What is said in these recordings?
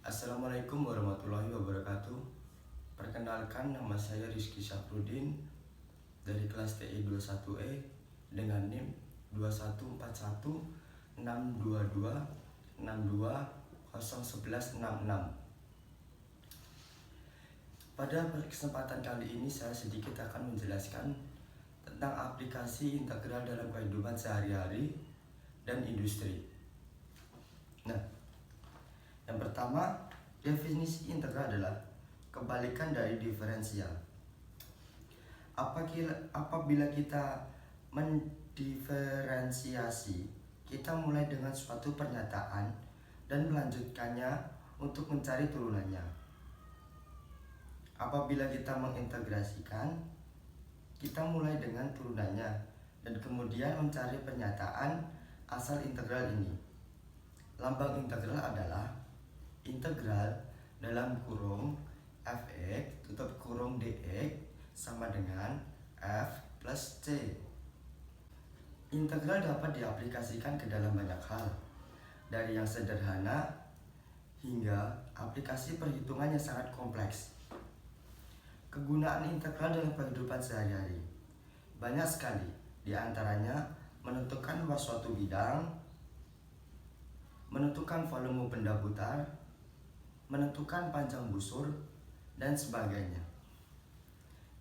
Assalamualaikum warahmatullahi wabarakatuh. Perkenalkan, nama saya Rizky Syafruddin dari kelas TI 21E dengan NIM 214162262011166. Pada kesempatan kali ini saya sedikit akan menjelaskan tentang aplikasi integral dalam kehidupan sehari-hari dan industri. Nah, yang pertama, definisi integral adalah kebalikan dari diferensial. Apabila kita mendiferensiasi, kita mulai dengan suatu pernyataan dan melanjutkannya untuk mencari turunannya. Apabila kita mengintegrasikan, kita mulai dengan turunannya dan kemudian mencari pernyataan asal integral ini. Lambang integral adalah integral dalam kurung fx tutup kurung dx sama dengan f plus c. Integral dapat diaplikasikan ke dalam banyak hal, dari yang sederhana hingga aplikasi perhitungan yang sangat kompleks. Kegunaan integral dalam kehidupan sehari-hari banyak sekali, di antaranya menentukan luas suatu bidang, menentukan volume benda putar, menentukan panjang busur, dan sebagainya.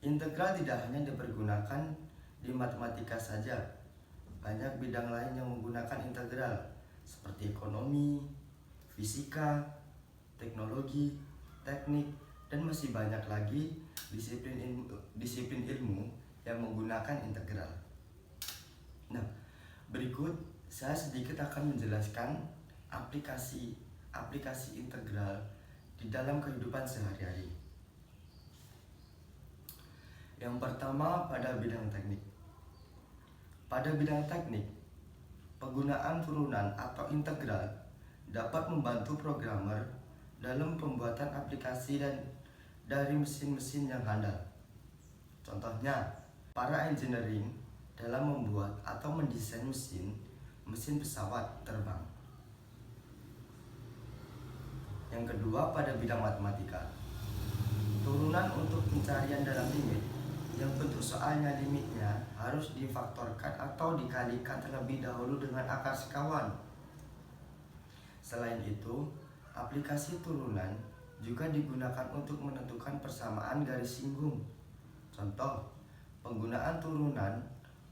Integral tidak hanya dipergunakan di matematika saja. Banyak bidang lain yang menggunakan integral, seperti ekonomi, fisika, teknologi, teknik, dan masih banyak lagi disiplin ilmu yang menggunakan integral. Nah, berikut saya sedikit akan menjelaskan aplikasi integral di dalam kehidupan sehari-hari. Yang pertama, pada bidang teknik. Pada bidang teknik, penggunaan turunan atau integral dapat membantu programmer dalam pembuatan aplikasi dan dari mesin-mesin yang handal. Contohnya, para engineering dalam membuat atau mendesain mesin pesawat terbang. Yang kedua, pada bidang matematika. Turunan untuk pencarian dalam limit yang bentuk soalnya limitnya harus difaktorkan atau dikalikan terlebih dahulu dengan akar sekawan. Selain itu, aplikasi turunan juga digunakan untuk menentukan persamaan garis singgung. Contoh, penggunaan turunan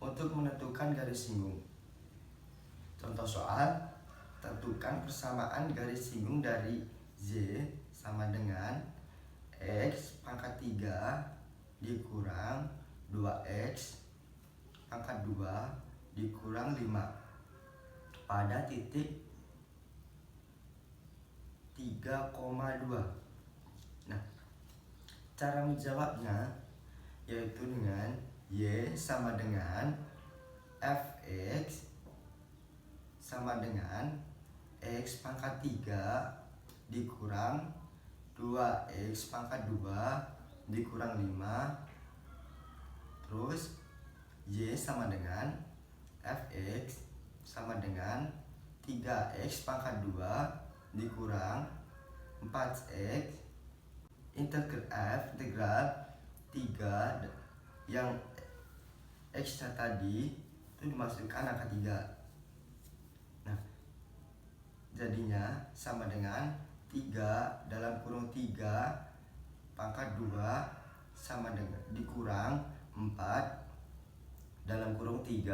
untuk menentukan garis singgung. Contoh soal, tentukan persamaan garis singgung dari Z sama dengan X pangkat 3 dikurang 2X pangkat 2 dikurang 5 pada titik 3,2. Nah, cara menjawabnya yaitu dengan Y sama dengan Fx sama dengan X pangkat 3 dikurang 2X pangkat 2 dikurang 5. Terus Y sama dengan Fx sama dengan 3X pangkat 2 dikurang 4X integral 3 yang X nya tadi itu dimasukkan angka 3. Nah, jadinya sama dengan 3 dalam kurung 3 pangkat 2 sama dengan dikurang 4 dalam kurung 3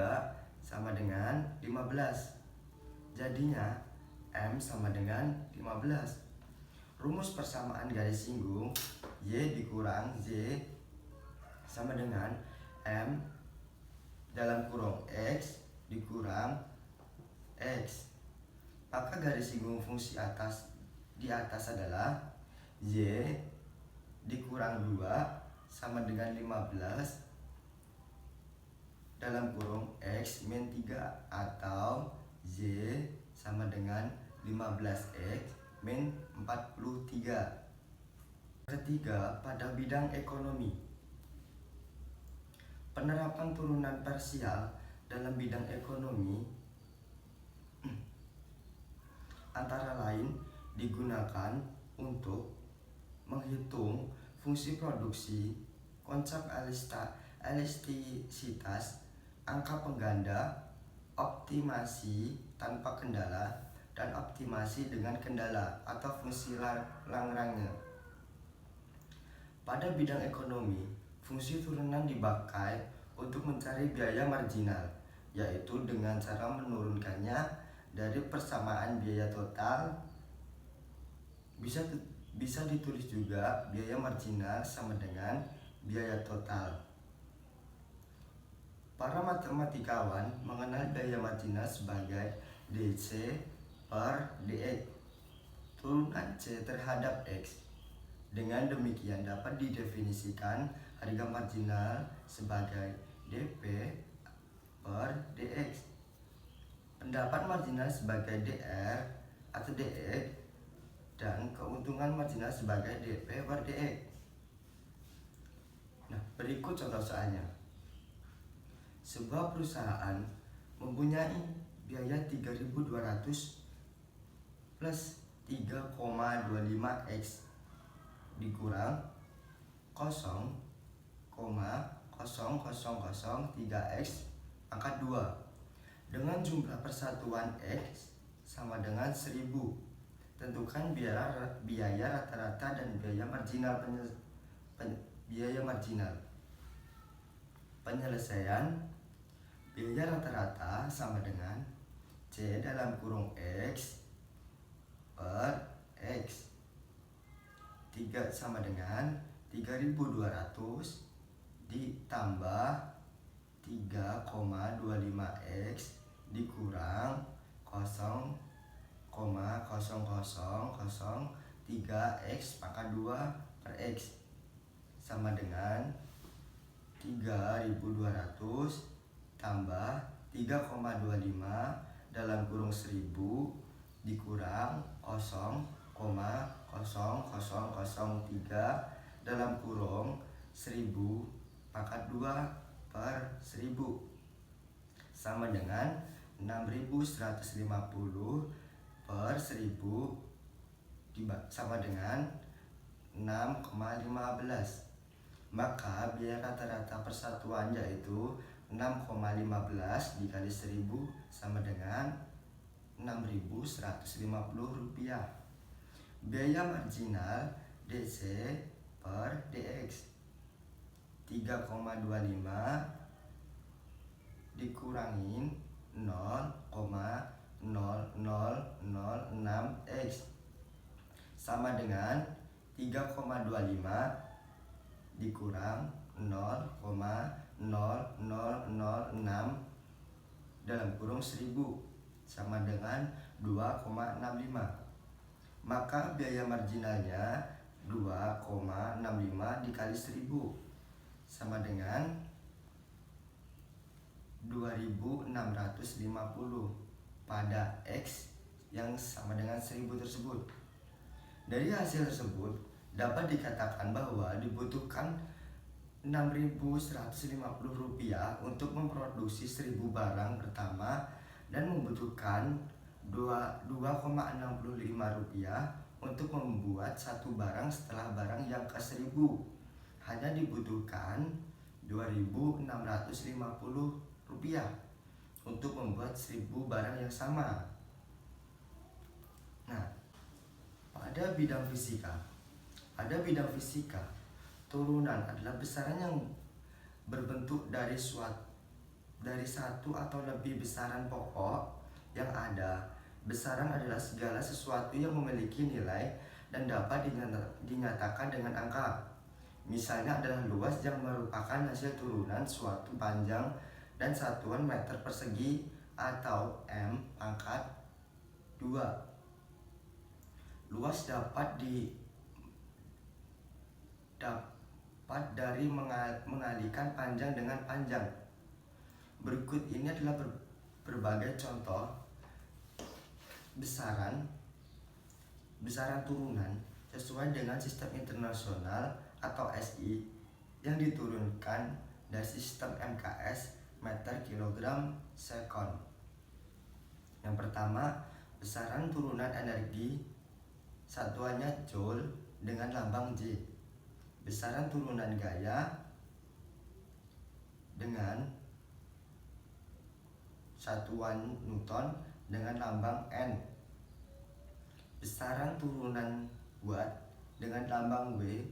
sama dengan 15. Jadinya M sama dengan 15. Rumus persamaan garis singgung Y dikurang Z sama dengan M dalam kurung X dikurang X. Maka garis singgung fungsi di atas adalah Y dikurang 2 sama dengan 15 dalam kurung X min 3 atau Z sama dengan 15X min 43. Ketiga, pada bidang ekonomi. Penerapan turunan parsial dalam bidang ekonomi antara lain digunakan untuk menghitung fungsi produksi, konsep elastisitas, angka pengganda, optimasi tanpa kendala, dan optimasi dengan kendala atau fungsi Lagrange. Pada bidang ekonomi, fungsi turunan dipakai untuk mencari biaya marginal, yaitu dengan cara menurunkannya dari persamaan biaya total. Bisa ditulis juga biaya marginal sama dengan biaya total. Para matematikawan mengenal biaya marginal sebagai DC per DX, turunan C terhadap X. Dengan demikian dapat didefinisikan harga marginal sebagai DP per DX. Pendapat marginal sebagai DR atau DX dan keuntungan marginal sebagai DP per DX. Nah, berikut contoh soalnya. Sebuah perusahaan mempunyai biaya 3.200 plus 3,25x dikurang 0,00003x pangkat 2 dengan jumlah persatuan x sama dengan 1000. Tentukan biaya rata-rata dan biaya marginal penyelesaian. Biaya rata-rata sama dengan C dalam kurung X per X. 3 sama dengan 3.200 ditambah 3,25x dikurang 0,00003x pangkat 2 per x sama dengan 3.200 tambah 3,25 dalam kurung 1000 dikurang 0,0003 dalam kurung 1000 pangkat 2 per 1000 sama dengan 6.150 per 1000 sama dengan 6,15. Maka biaya rata-rata persatuan yaitu 6,15 dikali 1000 sama dengan 6.150 rupiah. Biaya marginal DC per DX 3,25 dikurangin 0,0006x sama dengan 3,25 dikurang 0,0006 dalam kurung 1000 sama dengan 2,65. Maka biaya marginalnya 2,65 dikali 1000 sama dengan 2650 pada X yang sama dengan 1000 tersebut. Dari hasil tersebut dapat dikatakan bahwa dibutuhkan Rp6.150 untuk memproduksi 1000 barang pertama dan membutuhkan Rp2,65 untuk membuat satu barang setelah barang yang ke-1000. Hanya dibutuhkan Rp2.650 untuk membuat 1000 barang yang sama. Nah, pada bidang fisika, turunan adalah besaran yang berbentuk dari satu atau lebih besaran pokok yang ada. Besaran adalah segala sesuatu yang memiliki nilai dan dapat dinyatakan dengan angka. Misalnya adalah luas yang merupakan hasil turunan suatu panjang dan satuan meter persegi atau M pangkat 2. Luas dapat dari mengalihkan panjang dengan panjang. Berikut ini adalah berbagai contoh besaran turunan sesuai dengan sistem internasional atau SI yang diturunkan dari sistem MKS meter kilogram sekon. Yang pertama, besaran turunan energi satuannya joule dengan lambang J. Besaran turunan gaya dengan satuan Newton dengan lambang N. Besaran turunan watt dengan lambang W.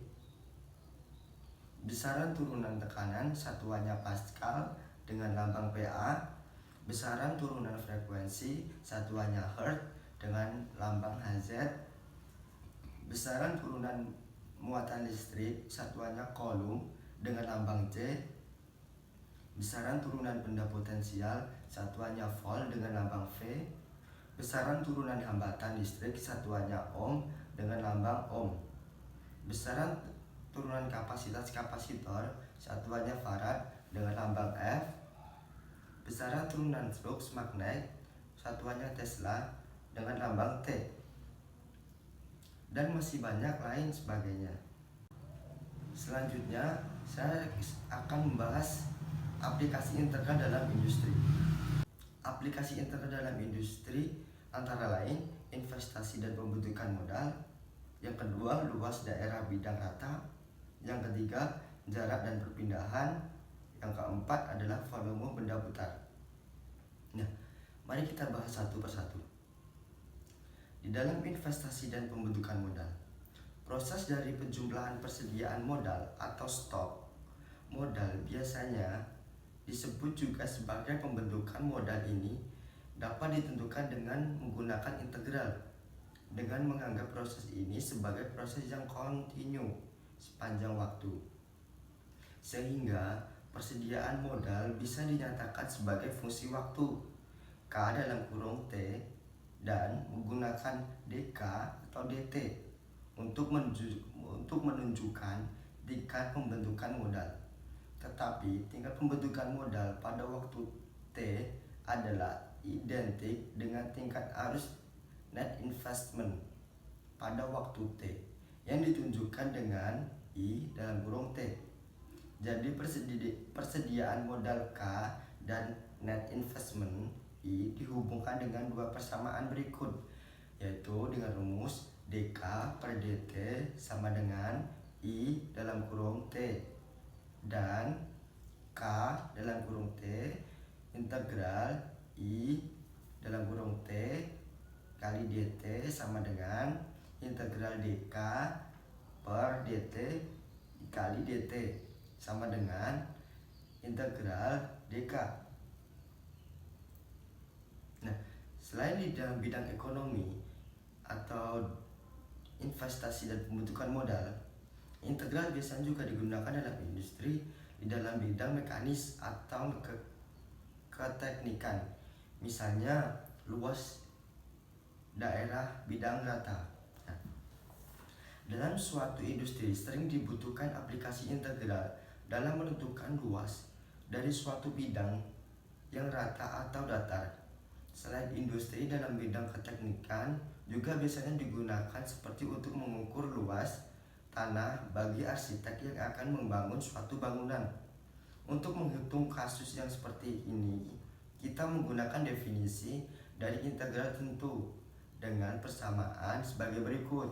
Besaran turunan tekanan satuannya Pascal dengan lambang PA. Besaran turunan frekuensi satuannya Hertz dengan lambang Hz. Besaran turunan muatan listrik satuannya Coulomb dengan lambang C. Besaran turunan benda potensial satuannya Volt dengan lambang V. Besaran turunan hambatan listrik satuannya Ohm dengan lambang Ohm. Besaran turunan kapasitas kapasitor satuannya Farad dengan lambang F. Besaran turunan flux magnet satuannya Tesla dengan lambang T. Dan masih banyak lain sebagainya. Selanjutnya saya akan membahas aplikasi integral dalam industri. Aplikasi integral dalam industri antara lain investasi dan pembentukan modal. Yang kedua, luas daerah bidang rata. Yang ketiga, jarak dan perpindahan. Yang keempat adalah volume benda putar. Nah, mari kita bahas satu persatu. Di dalam investasi dan pembentukan modal, proses dari penjumlahan persediaan modal atau stok modal biasanya disebut juga sebagai pembentukan modal. Ini dapat ditentukan dengan menggunakan integral dengan menganggap proses ini sebagai proses yang kontinu sepanjang waktu, sehingga persediaan modal bisa dinyatakan sebagai fungsi waktu K dalam kurung T dan menggunakan dK atau dt untuk menunjukkan tingkat pembentukan modal. Tetapi tingkat pembentukan modal pada waktu T adalah identik dengan tingkat arus net investment pada waktu T yang ditunjukkan dengan I dalam kurung T. Jadi persediaan modal K dan net investment I dihubungkan dengan dua persamaan berikut, yaitu dengan rumus dK per dt sama dengan I dalam kurung T dan K dalam kurung T integral I dalam kurung T kali dt sama dengan integral dK per dt kali dt sama dengan integral dK. Nah, selain di dalam bidang ekonomi atau investasi dan pembentukan modal, integral biasanya juga digunakan dalam industri di dalam bidang mekanis atau keteknikan. Misalnya luas daerah bidang rata. Nah, dalam suatu industri sering dibutuhkan aplikasi integral dalam menentukan luas dari suatu bidang yang rata atau datar. Selain industri, dalam bidang keteknikan juga biasanya digunakan seperti untuk mengukur luas tanah bagi arsitek yang akan membangun suatu bangunan. Untuk menghitung kasus yang seperti ini, kita menggunakan definisi dari integral tentu dengan persamaan sebagai berikut.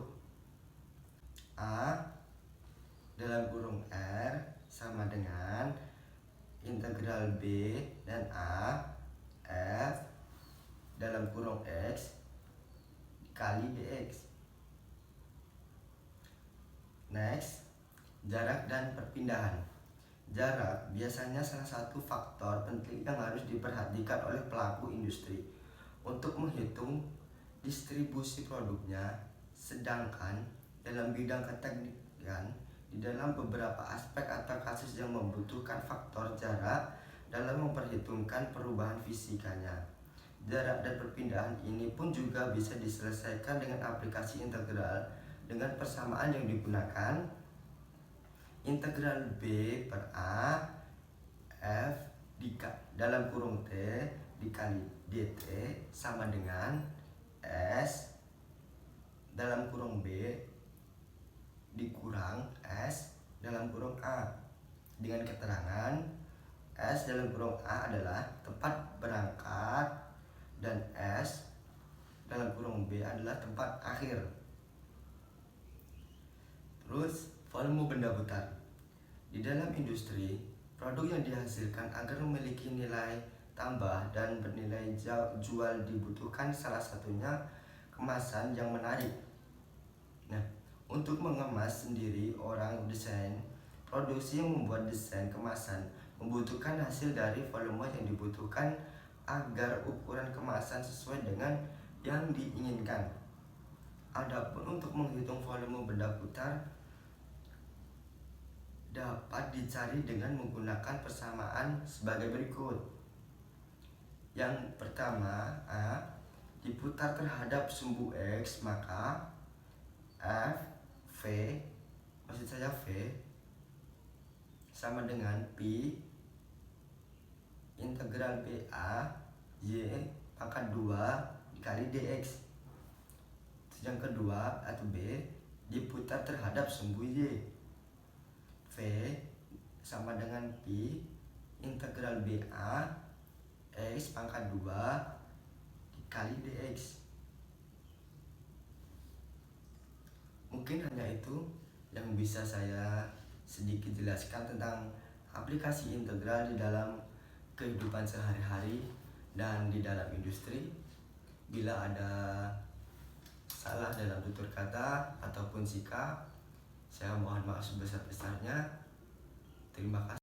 A dalam kurung R sama dengan integral B dan A F dalam kurung X kali dx. Next, jarak dan perpindahan. Jarak biasanya salah satu faktor penting yang harus diperhatikan oleh pelaku industri untuk menghitung distribusi produknya, sedangkan dalam bidang keteknikan di dalam beberapa aspek atau kasus yang membutuhkan faktor jarak dalam memperhitungkan perubahan fisikanya. Jarak dan perpindahan ini pun juga bisa diselesaikan dengan aplikasi integral dengan persamaan yang digunakan integral B per A F dalam kurung T dikali dt sama dengan S dalam kurung B dikurang S dalam kurung A, dengan keterangan S dalam kurung A adalah tempat berangkat dan S dalam kurung B adalah tempat akhir. rumus volume benda putar. Di dalam industri, produk yang dihasilkan agar memiliki nilai tambah dan bernilai jual dibutuhkan salah satunya kemasan yang menarik. Nah, untuk mengemas sendiri orang desain produksi yang membuat desain kemasan membutuhkan hasil dari volume yang dibutuhkan agar ukuran kemasan sesuai dengan yang diinginkan. Adapun untuk menghitung volume benda putar dapat dicari dengan menggunakan persamaan sebagai berikut. Yang pertama, A diputar terhadap sumbu X, maka V sama dengan Pi integral BA Y pangkat 2 dikali DX. Yang kedua atau B diputar terhadap sumbu Y, V sama dengan Pi integral BA X pangkat 2 dikali DX. Mungkin hanya itu yang bisa saya sedikit jelaskan tentang aplikasi integral di dalam kehidupan sehari-hari dan di dalam industri. Bila ada salah dalam tutur kata ataupun sikap, saya mohon maaf sebesar-besarnya. Terima kasih.